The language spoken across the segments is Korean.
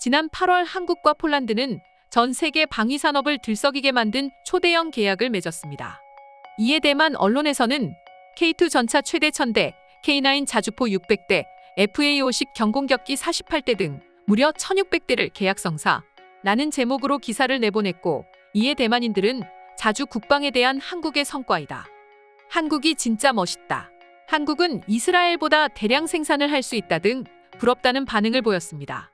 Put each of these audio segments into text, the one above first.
지난 8월 한국과 폴란드는 전 세계 방위 산업을 들썩이게 만든 초대형 계약을 맺었습니다. 이에 대만 언론에서는 K2 전차 최대 1000대, K9 자주포 600대, FA5식 경공격기 48대 등 무려 1600대를 계약성사라는 제목으로 기사를 내보냈고, 이에 대만인들은 자주 국방에 대한 한국의 성과이다. 한국이 진짜 멋있다. 한국은 이스라엘보다 대량 생산을 할 수 있다 등 부럽다는 반응을 보였습니다.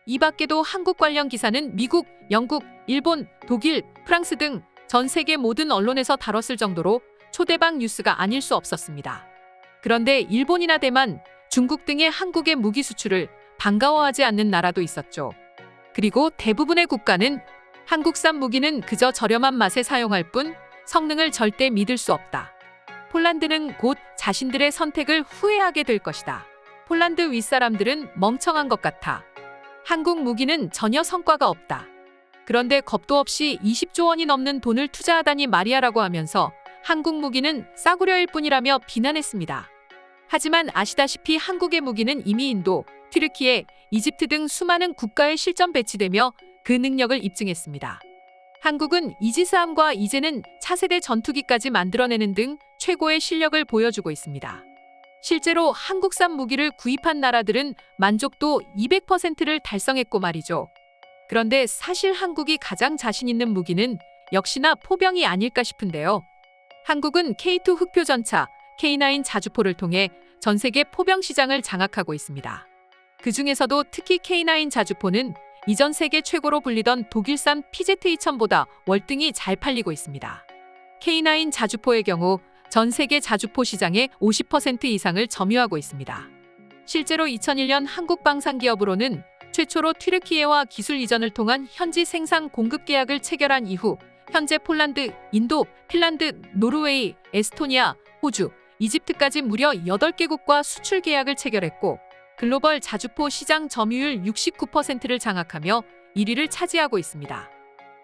이 밖에도 한국 관련 기사는 미국, 영국, 일본, 독일, 프랑스 등 전 세계 모든 언론에서 다뤘을 정도로 초대박 뉴스가 아닐 수 없었습니다. 그런데 일본이나 대만, 중국 등의 한국의 무기 수출을 반가워하지 않는 나라도 있었죠. 그리고 대부분의 국가는 한국산 무기는 그저 저렴한 맛에 사용할 뿐 성능을 절대 믿을 수 없다. 폴란드는 곧 자신들의 선택을 후회하게 될 것이다. 폴란드 윗사람들은 멍청한 것 같아. 한국 무기는 전혀 성과가 없다. 그런데 겁도 없이 20조 원이 넘는 돈을 투자하다니 말이야라고 하면서 한국 무기는 싸구려일 뿐이라며 비난했습니다. 하지만 아시다시피 한국의 무기는 이미 인도, 튀르키예, 이집트 등 수많은 국가에 실전 배치되며 그 능력을 입증했습니다. 한국은 이지스함과 이제는 차세대 전투기까지 만들어내는 등 최고의 실력을 보여주고 있습니다. 실제로 한국산 무기를 구입한 나라들은 만족도 200%를 달성했고 말이죠. 그런데 사실 한국이 가장 자신 있는 무기는 역시나 포병이 아닐까 싶은데요. 한국은 K2 흑표 전차, K9 자주포를 통해 전 세계 포병 시장을 장악하고 있습니다. 그 중에서도 특히 K9 자주포는 이전 세계 최고로 불리던 독일산 PZ2000보다 월등히 잘 팔리고 있습니다. K9 자주포의 경우 전 세계 자주포 시장의 50% 이상을 점유하고 있습니다. 실제로 2001년 한국 방산기업으로는 최초로 튀르키예와 기술 이전을 통한 현지 생산 공급 계약을 체결한 이후 현재 폴란드, 인도, 핀란드, 노르웨이, 에스토니아, 호주, 이집트까지 무려 8개국과 수출 계약을 체결했고 글로벌 자주포 시장 점유율 69%를 장악하며 1위를 차지하고 있습니다.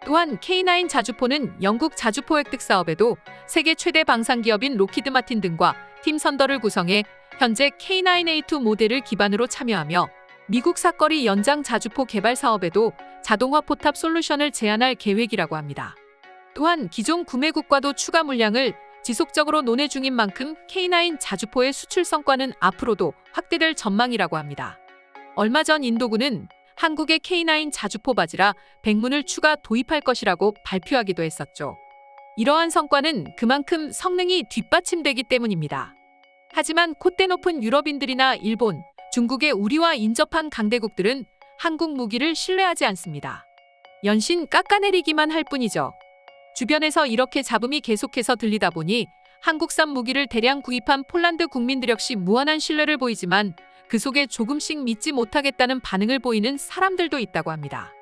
또한 K9 자주포는 영국 자주포 획득 사업에도 세계 최대 방산기업인 로키드 마틴 등과 팀 선더를 구성해 현재 K9A2 모델을 기반으로 참여하며 미국 사거리 연장 자주포 개발 사업에도 자동화 포탑 솔루션을 제안할 계획이라고 합니다. 또한 기존 구매국과도 추가 물량을 지속적으로 논의 중인 만큼 K9 자주포의 수출 성과는 앞으로도 확대될 전망이라고 합니다. 얼마 전 인도군은 한국의 K9 자주포 바지라 100문을 추가 도입할 것이라고 발표하기도 했었죠. 이러한 성과는 그만큼 성능이 뒷받침되기 때문입니다. 하지만 콧대 높은 유럽인들이나 일본, 중국의 우리와 인접한 강대국들은 한국 무기를 신뢰하지 않습니다. 연신 깎아내리기만 할 뿐이죠. 주변에서 이렇게 잡음이 계속해서 들리다 보니 한국산 무기를 대량 구입한 폴란드 국민들 역시 무한한 신뢰를 보이지만 그 속에 조금씩 믿지 못하겠다는 반응을 보이는 사람들도 있다고 합니다.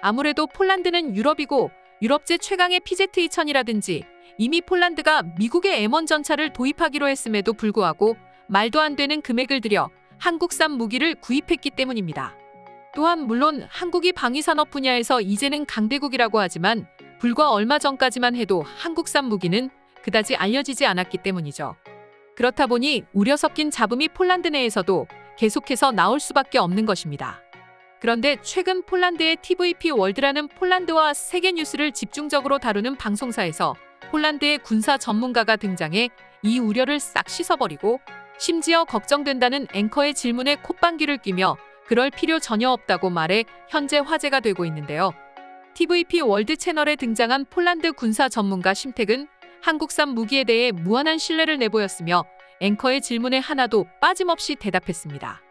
아무래도 폴란드는 유럽이고 유럽제 최강의 PZ2000이라든지 이미 폴란드가 미국의 M1 전차를 도입하기로 했음에도 불구하고 말도 안 되는 금액을 들여 한국산 무기를 구입했기 때문입니다. 또한 물론 한국이 방위산업 분야에서 이제는 강대국이라고 하지만 불과 얼마 전까지만 해도 한국산 무기는 그다지 알려지지 않았기 때문이죠. 그렇다 보니 우려 섞인 잡음이 폴란드 내에서도 계속해서 나올 수밖에 없는 것입니다. 그런데 최근 폴란드의 TVP 월드라는 폴란드와 세계 뉴스를 집중적으로 다루는 방송사에서 폴란드의 군사 전문가가 등장해 이 우려를 싹 씻어버리고 심지어 걱정된다는 앵커의 질문에 콧방귀를 뀌며 그럴 필요 전혀 없다고 말해 현재 화제가 되고 있는데요. TVP 월드 채널에 등장한 폴란드 군사 전문가 심택은 한국산 무기에 대해 무한한 신뢰를 내보였으며 앵커의 질문에 하나도 빠짐없이 대답했습니다.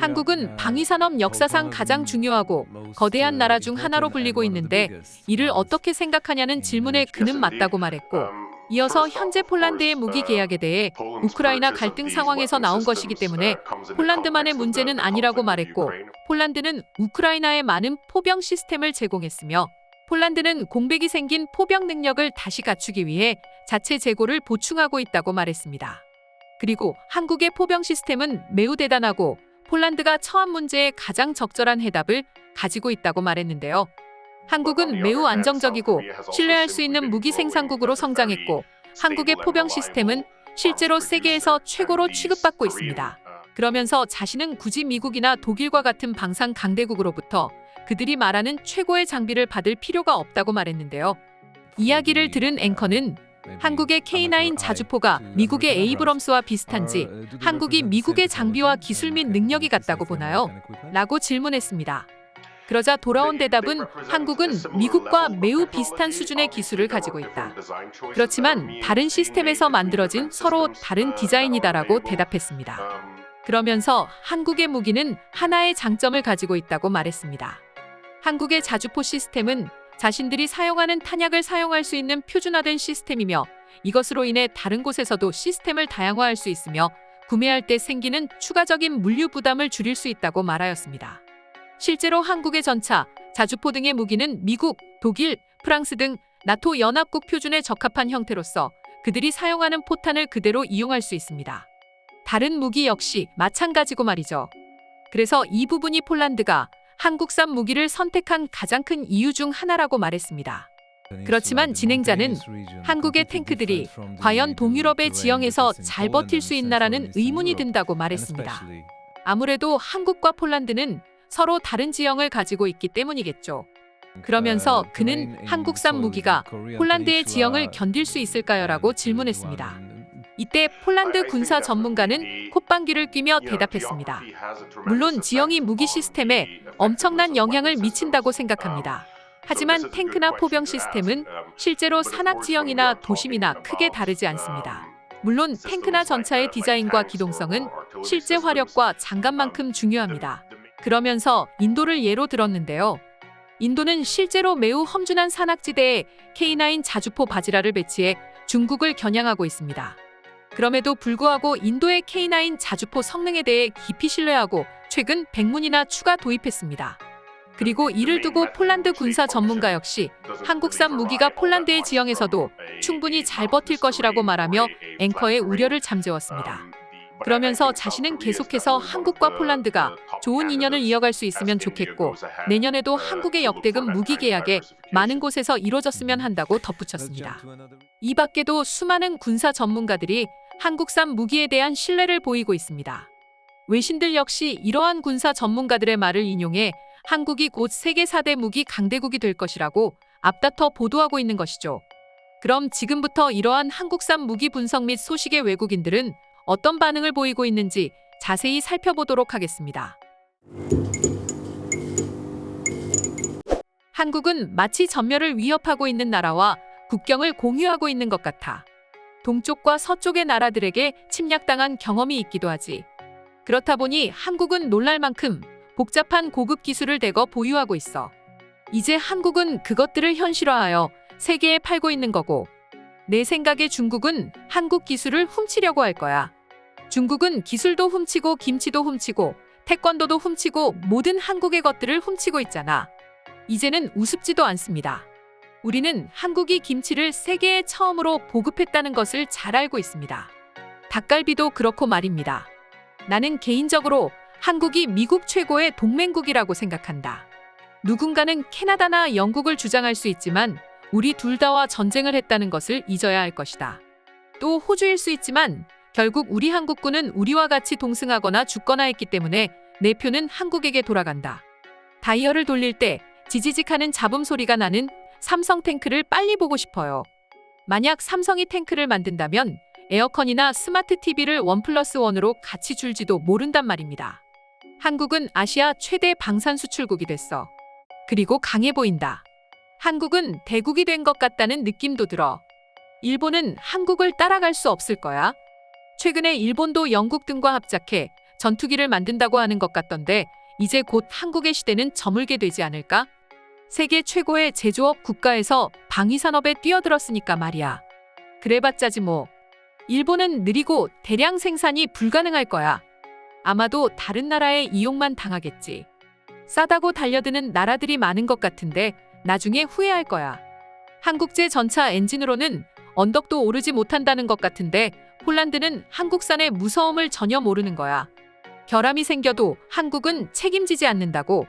한국은 방위산업 역사상 가장 중요하고 거대한 나라 중 하나로 불리고 있는데 이를 어떻게 생각하냐는 질문에 그는 맞다고 말했고, 이어서 현재 폴란드의 무기 계약에 대해 우크라이나 갈등 상황에서 나온 것이기 때문에 폴란드만의 문제는 아니라고 말했고, 폴란드는 우크라이나에 많은 포병 시스템을 제공했으며 폴란드는 공백이 생긴 포병 능력을 다시 갖추기 위해 자체 재고를 보충하고 있다고 말했습니다. 그리고 한국의 포병 시스템은 매우 대단하고 폴란드가 처한 문제에 가장 적절한 해답을 가지고 있다고 말했는데요. 한국은 매우 안정적이고 신뢰할 수 있는 무기 생산국으로 성장했고 한국의 포병 시스템은 실제로 세계에서 최고로 취급받고 있습니다. 그러면서 자신은 굳이 미국이나 독일과 같은 방산 강대국으로부터 그들이 말하는 최고의 장비를 받을 필요가 없다고 말했는데요. 이야기를 들은 앵커는 한국의 K9 자주포가 미국의 에이브럼스와 비슷한지 한국이 미국의 장비와 기술 및 능력이 같다고 보나요? 라고 질문했습니다. 그러자 돌아온 대답은 한국은 미국과 매우 비슷한 수준의 기술을 가지고 있다. 그렇지만 다른 시스템에서 만들어진 서로 다른 디자인이다라고 대답했습니다. 그러면서 한국의 무기는 하나의 장점을 가지고 있다고 말했습니다. 한국의 자주포 시스템은 자신들이 사용하는 탄약을 사용할 수 있는 표준화된 시스템이며 이것으로 인해 다른 곳에서도 시스템을 다양화할 수 있으며 구매할 때 생기는 추가적인 물류 부담을 줄일 수 있다고 말하였습니다. 실제로 한국의 전차, 자주포 등의 무기는 미국, 독일, 프랑스 등 나토 연합국 표준에 적합한 형태로서 그들이 사용하는 포탄을 그대로 이용할 수 있습니다. 다른 무기 역시 마찬가지고 말이죠. 그래서 이 부분이 폴란드가 한국산 무기를 선택한 가장 큰 이유 중 하나라고 말했습니다. 그렇지만 진행자는 한국의 탱크들이 과연 동유럽의 지형에서 잘 버틸 수 있나라는 의문이 든다고 말했습니다. 아무래도 한국과 폴란드는 서로 다른 지형을 가지고 있기 때문이겠죠. 그러면서 그는 한국산 무기가 폴란드의 지형을 견딜 수 있을까요? 라고 질문했습니다. 이때 폴란드 군사 전문가는 콧방귀를 뀌며 대답했습니다. 물론 지형이 무기 시스템에 엄청난 영향을 미친다고 생각합니다. 하지만 탱크나 포병 시스템은 실제로 산악 지형이나 도심이나 크게 다르지 않습니다. 물론 탱크나 전차의 디자인과 기동성은 실제 화력과 장갑만큼 중요합니다. 그러면서 인도를 예로 들었는데요. 인도는 실제로 매우 험준한 산악지대에 K9 자주포 바지라를 배치해 중국을 겨냥하고 있습니다. 그럼에도 불구하고 인도의 K9 자주포 성능에 대해 깊이 신뢰하고 최근 100문이나 추가 도입했습니다. 그리고 이를 두고 폴란드 군사 전문가 역시 한국산 무기가 폴란드의 지형에서도 충분히 잘 버틸 것이라고 말하며 앵커의 우려를 잠재웠습니다. 그러면서 자신은 계속해서 한국과 폴란드가 좋은 인연을 이어갈 수 있으면 좋겠고 내년에도 한국의 역대급 무기 계약에 많은 곳에서 이루어졌으면 한다고 덧붙였습니다. 이 밖에도 수많은 군사 전문가들이 한국산 무기에 대한 신뢰를 보이고 있습니다. 외신들 역시 이러한 군사 전문가들의 말을 인용해 한국이 곧 세계 4대 무기 강대국이 될 것이라고 앞다퉈 보도하고 있는 것이죠. 그럼 지금부터 이러한 한국산 무기 분석 및 소식의 외국인들은 어떤 반응을 보이고 있는지 자세히 살펴보도록 하겠습니다. 한국은 마치 전멸을 위협하고 있는 나라와 국경을 공유하고 있는 것 같아. 동쪽과 서쪽의 나라들에게 침략당한 경험이 있기도 하지. 그렇다 보니 한국은 놀랄 만큼 복잡한 고급 기술을 대거 보유하고 있어. 이제 한국은 그것들을 현실화하여 세계에 팔고 있는 거고, 내 생각에 중국은 한국 기술을 훔치려고 할 거야. 중국은 기술도 훔치고 김치도 훔치고 태권도도 훔치고 모든 한국의 것들을 훔치고 있잖아. 이제는 우습지도 않습니다. 우리는 한국이 김치를 세계에 처음으로 보급했다는 것을 잘 알고 있습니다. 닭갈비도 그렇고 말입니다. 나는 개인적으로 한국이 미국 최고의 동맹국이라고 생각한다. 누군가는 캐나다나 영국을 주장할 수 있지만 우리 둘 다와 전쟁을 했다는 것을 잊어야 할 것이다. 또 호주일 수 있지만 결국 우리 한국군은 우리와 같이 동승하거나 죽거나 했기 때문에 내 표는 한국에게 돌아간다. 다이얼을 돌릴 때 지지직하는 잡음 소리가 나는 삼성 탱크를 빨리 보고 싶어요. 만약 삼성이 탱크를 만든다면 에어컨이나 스마트 TV를 1+1으로 같이 줄지도 모른단 말입니다. 한국은 아시아 최대 방산 수출국이 됐어. 그리고 강해 보인다. 한국은 대국이 된 것 같다는 느낌도 들어. 일본은 한국을 따라갈 수 없을 거야. 최근에 일본도 영국 등과 합작해 전투기를 만든다고 하는 것 같던데 이제 곧 한국의 시대는 저물게 되지 않을까? 세계 최고의 제조업 국가에서 방위산업에 뛰어들었으니까 말이야. 그래봤자지 뭐. 일본은 느리고 대량 생산이 불가능할 거야. 아마도 다른 나라의 이용만 당하겠지. 싸다고 달려드는 나라들이 많은 것 같은데 나중에 후회할 거야. 한국제 전차 엔진으로는 언덕도 오르지 못한다는 것 같은데 폴란드는 한국산의 무서움을 전혀 모르는 거야. 결함이 생겨도 한국은 책임지지 않는다고.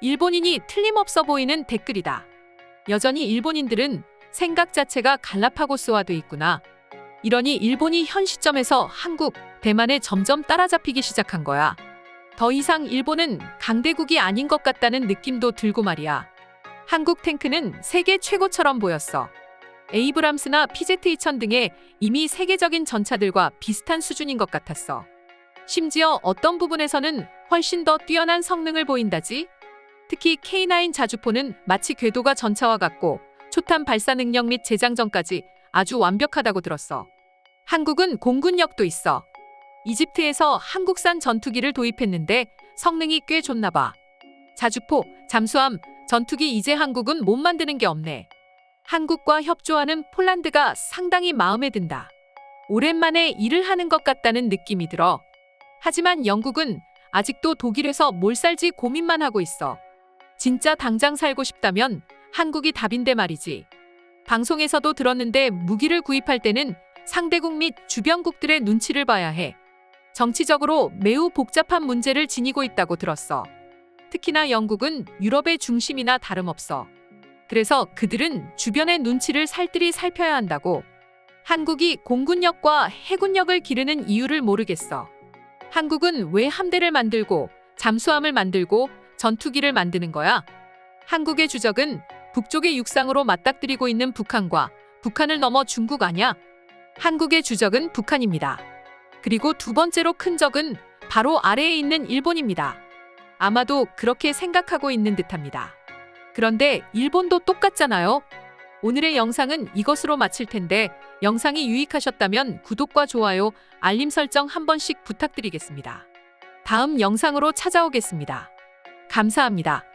일본인이 틀림없어 보이는 댓글이다. 여전히 일본인들은 생각 자체가 갈라파고스화돼 있구나. 이러니 일본이 현 시점에서 한국, 대만에 점점 따라잡히기 시작한 거야. 더 이상 일본은 강대국이 아닌 것 같다는 느낌도 들고 말이야. 한국 탱크는 세계 최고처럼 보였어. 에이브람스나 PZ-2000 등의 이미 세계적인 전차들과 비슷한 수준인 것 같았어. 심지어 어떤 부분에서는 훨씬 더 뛰어난 성능을 보인다지? 특히 K9 자주포는 마치 궤도가 전차와 같고 초탄 발사 능력 및 재장전까지 아주 완벽하다고 들었어. 한국은 공군력도 있어. 이집트에서 한국산 전투기를 도입했는데 성능이 꽤 좋나 봐. 자주포, 잠수함, 전투기 이제 한국은 못 만드는 게 없네. 한국과 협조하는 폴란드가 상당히 마음에 든다. 오랜만에 일을 하는 것 같다는 느낌이 들어. 하지만 영국은 아직도 독일에서 뭘 살지 고민만 하고 있어. 진짜 당장 살고 싶다면 한국이 답인데 말이지. 방송에서도 들었는데 무기를 구입할 때는 상대국 및 주변국들의 눈치를 봐야 해. 정치적으로 매우 복잡한 문제를 지니고 있다고 들었어. 특히나 영국은 유럽의 중심이나 다름없어. 그래서 그들은 주변의 눈치를 살뜰히 살펴야 한다고. 한국이 공군력과 해군력을 기르는 이유를 모르겠어. 한국은 왜 함대를 만들고 잠수함을 만들고 전투기를 만드는 거야? 한국의 주적은 북쪽의 육상으로 맞닥뜨리고 있는 북한과 북한을 넘어 중국 아냐? 한국의 주적은 북한입니다. 그리고 두 번째로 큰 적은 바로 아래에 있는 일본입니다. 아마도 그렇게 생각하고 있는 듯합니다. 그런데 일본도 똑같잖아요. 오늘의 영상은 이것으로 마칠 텐데 영상이 유익하셨다면 구독과 좋아요, 알림 설정 한 번씩 부탁드리겠습니다. 다음 영상으로 찾아오겠습니다. 감사합니다.